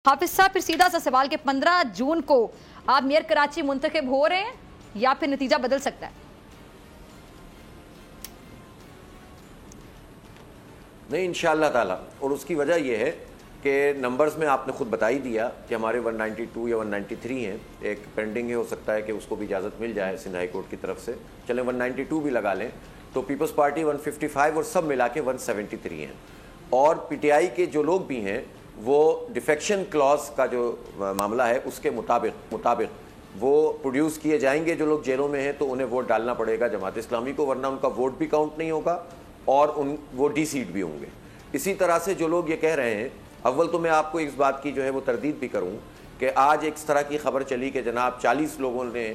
हाफिज साहब, फिर सीधा सा सवाल कि 15 जून को आप मेयर कराची मुंतखब हो रहे हैं या फिर नतीजा बदल सकता है? नहीं, इंशाअल्लाह ताला। और उसकी वजह यह है कि नंबर्स में आपने खुद बता ही दिया कि हमारे 192 या 193 हैं। एक पेंडिंग है, हो सकता है कि उसको भी इजाज़त मिल जाए सिंध हाई कोर्ट की तरफ से। चलें 192 भी लगा लें तो पीपल्स पार्टी 155 और सब मिला के 173 हैं। और पीटीआई के जो लोग भी हैं वो डिफेक्शन क्लॉज का जो मामला है उसके मुताबिक वो प्रोड्यूस किए जाएंगे। जो लोग जेलों में हैं तो उन्हें वोट डालना पड़ेगा जमात इस्लामी को, वरना उनका वोट भी काउंट नहीं होगा और वो डी सीट भी होंगे। इसी तरह से जो लोग ये कह रहे हैं, अव्वल तो मैं आपको इस बात की जो है वो तरदीद भी करूं कि आज एक तरह की खबर चली कि जनाब 40 लोगों ने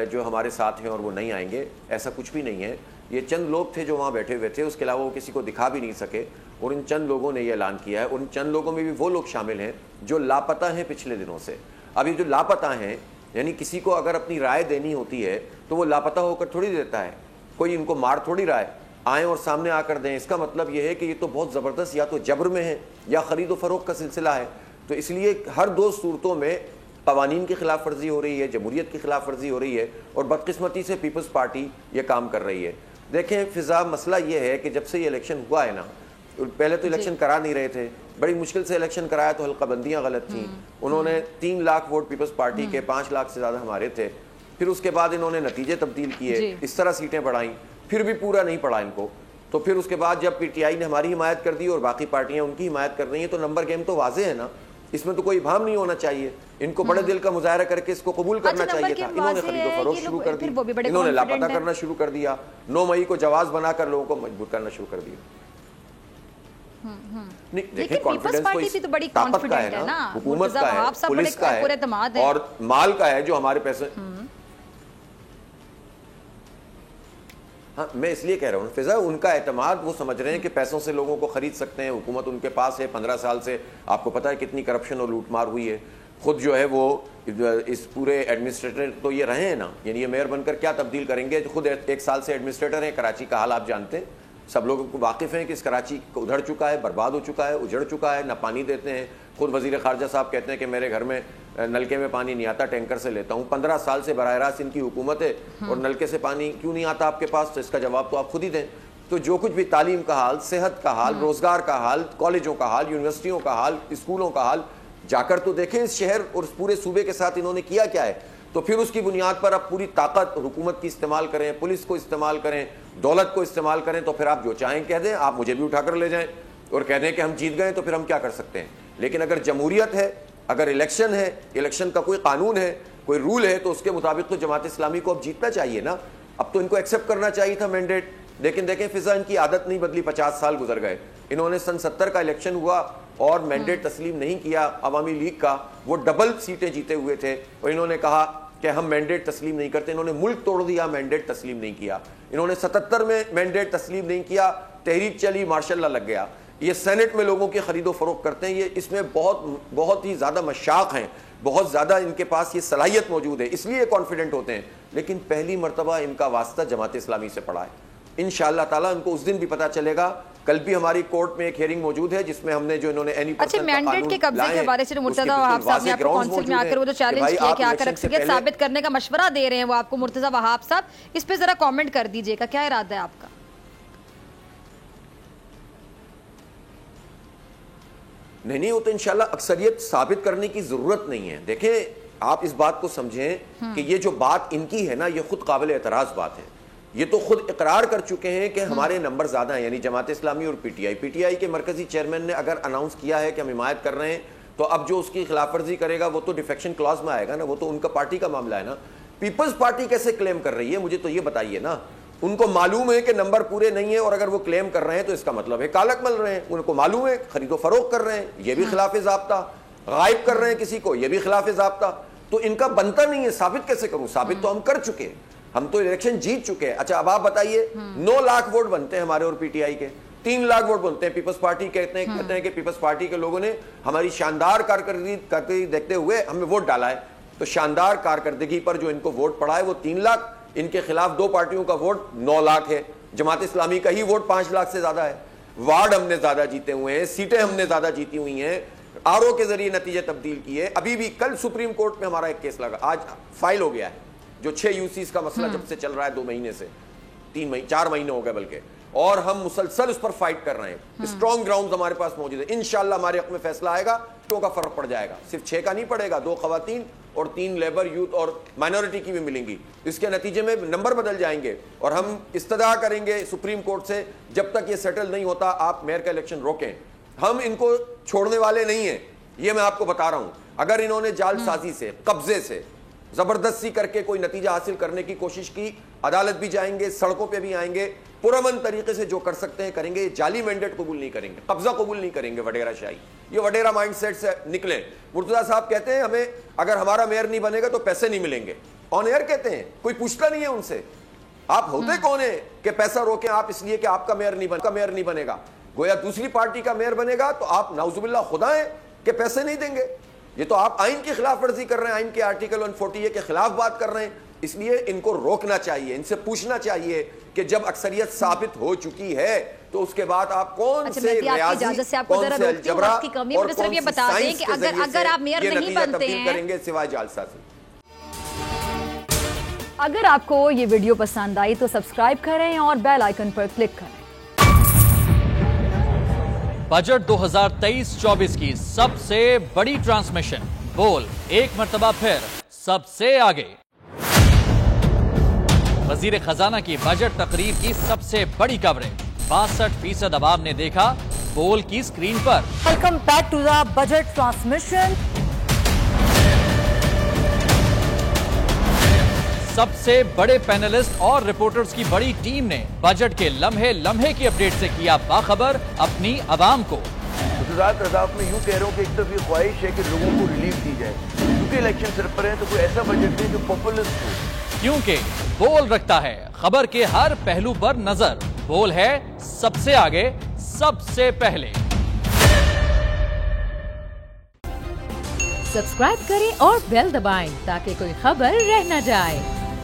जो हमारे साथ हैं और वो नहीं आएंगे। ऐसा कुछ भी नहीं है। ये चंद लोग थे जो वहाँ बैठे हुए थे, उसके अलावा वो किसी को दिखा भी नहीं सके। और इन चंद लोगों ने ये ऐलान किया है। उन चंद लोगों में भी वो लोग शामिल हैं जो लापता हैं पिछले दिनों से। अब ये जो लापता हैं, यानी किसी को अगर अपनी राय देनी होती है तो वो लापता होकर थोड़ी देता है, कोई इनको मार थोड़ी रहा है। आएँ और सामने आकर दें, इसका मतलब ये है कि ये तो बहुत ज़बरदस्त या तो जबर में है या ख़रीद व फ़रोख्त का सिलसिला है। तो इसलिए हर दो सूरतों में कवानीन की खिलाफ वर्जी हो रही है, जमहूरियत की खिलाफ वर्जी हो रही है और बदकिस्मती से पीपल्स पार्टी ये काम कर रही है। देखें फ़िज़ा, मसला ये है कि जब से ये इलेक्शन हुआ है ना, पहले तो इलेक्शन करा नहीं रहे थे, बड़ी मुश्किल से इलेक्शन कराया तो हल्काबंदियाँ गलत थी। उन्होंने 3 लाख वोट पीपल्स पार्टी के, 5 लाख से ज़्यादा हमारे थे। फिर उसके बाद इन्होंने नतीजे तब्दील किए, इस तरह सीटें बढ़ाई, फिर भी पूरा नहीं पड़ा इनको। तो फिर उसके बाद जब पीटीआई ने हमारी हिमायत कर दी और बाकी पार्टियां उनकी हिमायत कर रही हैं, तो नंबर गेम तो वाजे है ना, इसमें तो कोई इबाम नहीं होना चाहिए। इनको बड़े दिल का मुजाहरा करके इसको कबूल करना चाहिए था। इन्होंने खरीदो फरोख्त शुरू कर दी, इन्होंने लापता करना शुरू कर दिया, 9 मई को जवाज बनाकर लोगों को मजबूर करना शुरू कर दिया। नहीं, देखिए, कॉन्फिडेंस तो बड़ी ताकत का है ना, हुकूमत का है, पुलिस का है और माल का है जो हमारे पैसे। हाँ, मैं इसलिए कह रहा हूँ फिजा, उनका एतमाद वो समझ रहे हैं कि पैसों से लोगों को खरीद सकते हैं। हुकूमत उनके पास है, 15 साल से आपको पता है कितनी करप्शन और लूटमार हुई है। खुद जो है वो इस पूरे एडमिनिस्ट्रेटर तो ये रहे हैं ना, यानी ये मेयर बनकर क्या तब्दील करेंगे। खुद 1 साल से एडमिनिस्ट्रेटर हैं। कराची का हाल आप जानते हैं, सब लोगों को वाकिफ़ हैं कि इस कराची उधड़ चुका है, बर्बाद हो चुका है, उजड़ चुका है, ना पानी देते हैं। खुद वज़ीर ख़ारजा साहब कहते हैं कि मेरे घर में नलके में पानी नहीं आता, टैंकर से लेता हूँ। 15 साल से बराह रास्त इनकी हुकूमत है और नलके से पानी क्यों नहीं आता आपके पास? तो इसका जवाब तो आप खुद ही दें। तो जो कुछ भी तालीम का हाल, सेहत का हाल, रोज़गार का हाल, कॉलेजों का हाल, यूनिवर्सिटियों का हाल, स्कूलों का हाल, जाकर तो देखें इस शहर और पूरे सूबे के साथ इन्होंने किया क्या है। तो फिर उसकी बुनियाद पर आप पूरी ताकत हुकूमत की इस्तेमाल करें, पुलिस को इस्तेमाल करें, दौलत को इस्तेमाल करें। तो फिर आप जो चाहें कह दें, आप मुझे भी उठाकर ले जाएं और कह दें कि हम जीत गए, तो फिर हम क्या कर सकते हैं। लेकिन अगर जमहूरियत है, अगर इलेक्शन है, इलेक्शन का कोई कानून है, कोई रूल है, तो उसके मुताबिक तो जमात इस्लामी को अब जीतना चाहिए ना। अब तो इनको एक्सेप्ट करना चाहिए था मैंडेट। लेकिन देखें फिजा, इनकी आदत नहीं बदली, 50 साल गुजर गए। इन्होंने सन 70 का इलेक्शन हुआ और मैंडेट तस्लीम नहीं किया अवामी लीग का, वो डबल सीटें जीते हुए थे और इन्होंने कहा कि हम मैंडेट तस्लीम नहीं करते। इन्होंने मुल्क तोड़ दिया, मैंडेट तस्लीम नहीं किया। इन्होंने 77 में मैंडेट तस्लीम नहीं किया, तहरीक चली, मार्शल लॉ लग गया। ये सेनेट में लोगों की खरीदो फरोख्त करते हैं, ये इसमें बहुत ही ज़्यादा मशाक हैं, बहुत ज़्यादा इनके पास ये सलाहियत मौजूद है, इसलिए कॉन्फिडेंट होते हैं। लेकिन पहली मरतबा इनका वास्ता जमात इस्लामी से पड़ा है। इंशाअल्लाह ताला उनको उस दिन भी पता चलेगा। कल भी हमारी कोर्ट में एक हियरिंग मौजूद है जिसमें हमने जो इन्होंने अच्छा मैंडेट के कब्जे के हवाले से मुर्तजा वहाब साहब ने आपको काउंसिल में आकर वो जो चैलेंज किया कि आकर अक्सरियत साबित करने का मशवरा दे रहे हैं वो आपको मुर्तजा वहाब साहब, इस पे जरा कमेंट कर दीजिएगा, क्या इरादा है आपका? नहीं, वो तो इंशाल्लाह अक्सरियत साबित करने की जरूरत नहीं है। देखें, आप इस बात को समझें कि ये जो बात इनकी है ना, ये खुद काबिल एतराज बात है। ये तो खुद इकरार कर चुके हैं कि हमारे नंबर ज्यादा हैं, यानी जमात इस्लामी और पीटीआई के मरकजी चेयरमैन ने अगर अनाउंस किया है कि हम हिमायत कर रहे हैं, तो अब जो उसकी खिलाफ वर्जी करेगा वो तो डिफेक्शन क्लॉज में आएगा ना, वो तो उनका पार्टी का मामला है ना। पीपल्स पार्टी कैसे क्लेम कर रही है, मुझे तो ये बताइए ना। उनको मालूम है कि नंबर पूरे नहीं है और अगर वो क्लेम कर रहे हैं तो इसका मतलब है कालक मल रहे हैं। उनको मालूम है खरीदो फरोख्त कर रहे हैं, ये भी खिलाफ ज़ाब्ता, गायब कर रहे हैं किसी को, ये भी खिलाफ ज़ाब्ता। तो इनका बनता नहीं है। साबित कैसे करूं? साबित तो हम कर चुके हैं, हम तो इलेक्शन जीत चुके हैं। अच्छा, अब आप बताइए, 9 लाख वोट बनते हैं हमारे और पीटीआई के, 3 लाख वोट बनते हैं पीपल्स पार्टी। कहते हैं कि पीपल्स पार्टी के लोगों ने हमारी शानदार कारकर्दगी देखते हुए हमें वोट डाला है। तो शानदार कारकर्दगी पर जो इनको वोट पड़ा है वो 3 लाख, इनके खिलाफ 2 पार्टियों का वोट 9 लाख है। जमात इस्लामी का ही वोट 5 लाख से ज्यादा है। वार्ड हमने ज्यादा जीते हुए हैं, सीटें हमने ज्यादा जीती हुई हैं, आरओ के जरिए नतीजे तब्दील किए। अभी भी कल सुप्रीम कोर्ट में हमारा एक केस लगा, आज फाइल हो गया है, जो 6 यूसीज का मसला जब से चल रहा है 2 महीने से, 4 महीने हो गए बल्कि, और हम मुसलसल उस पर फाइट कर रहे हैं। स्ट्रॉन्ग ग्राउंड हमारे पास मौजूद है। इंशाल्लाह हमारे हक में फैसला आएगा तो का फर्क पड़ जाएगा। सिर्फ 6 का नहीं पड़ेगा, 2 खवातीन और 3 लेबर, यूथ और माइनॉरिटी की भी मिलेंगी। इसके नतीजे में नंबर बदल जाएंगे और हम इस्तदा करेंगे सुप्रीम कोर्ट से, जब तक ये सेटल नहीं होता आप मेयर का इलेक्शन रोकें। हम इनको छोड़ने वाले नहीं हैं, ये मैं आपको बता रहा हूं। अगर इन्होंने जालसाजी से, कब्जे से, जबरदस्ती करके कोई नतीजा हासिल करने की कोशिश की, अदालत भी जाएंगे, सड़कों पे भी आएंगे, पुरअमन तरीके से जो कर सकते हैं करेंगे। जाली मैंडेट कबूल नहीं करेंगे, कब्जा कबूल नहीं करेंगे, वडेरा शाही, ये वडेरा माइंडसेट से निकले। मुर्तजा साहब कहते हैं हमें अगर हमारा मेयर नहीं बनेगा तो पैसे नहीं मिलेंगे, ऑन एयर कहते हैं, कोई पूछता नहीं है उनसे। आप होते कौन है कि पैसा रोके आप इसलिए कि आपका मेयर नहीं बनेगा। गोया दूसरी पार्टी का मेयर बनेगा तो आप नाउजुबिल्लाह खुदा है कि पैसे नहीं देंगे। ये तो आप आइन की खिलाफ वर्जी कर रहे हैं, आइन के आर्टिकल 140 के खिलाफ बात कर रहे हैं। इसलिए इनको रोकना चाहिए, इनसे पूछना चाहिए कि जब अक्सरियत साबित हो चुकी है तो उसके बाद आप कौन से रियाजी, कौन से अलजबरा और कौन सी साइंस के जरिए ये नतीजा तब्दील करेंगे सिवाय जालसाजी। अगर आपको ये वीडियो पसंद आई तो सब्सक्राइब करें और बेल आइकन पर क्लिक करें। बजट 2023-24 की सबसे बड़ी ट्रांसमिशन बोल एक मर्तबा फिर सबसे आगे। वजीर खजाना की बजट तकरीर की सबसे बड़ी कवरेज 62% अवाम ने देखा बोल की स्क्रीन पर। Welcome back to the budget transmission. सबसे बड़े पैनलिस्ट और रिपोर्टर्स की बड़ी टीम ने बजट के लम्हे लम्हे की अपडेट से किया बाखबर अपनी आवाम को। में यूं कह रहा हूं कि एक तरफ ये ख्वाहिश है कि लोगों को रिलीफ दी जाए, क्योंकि इलेक्शन सर पर है तो कोई ऐसा बजट नहीं जो पॉपुलिस्ट हो। क्योंकि बोल रखता है खबर के हर पहलू पर नजर। बोल है सबसे आगे, सबसे पहले। सब्सक्राइब करें और बेल दबाएं ताकि कोई खबर रह न जाए।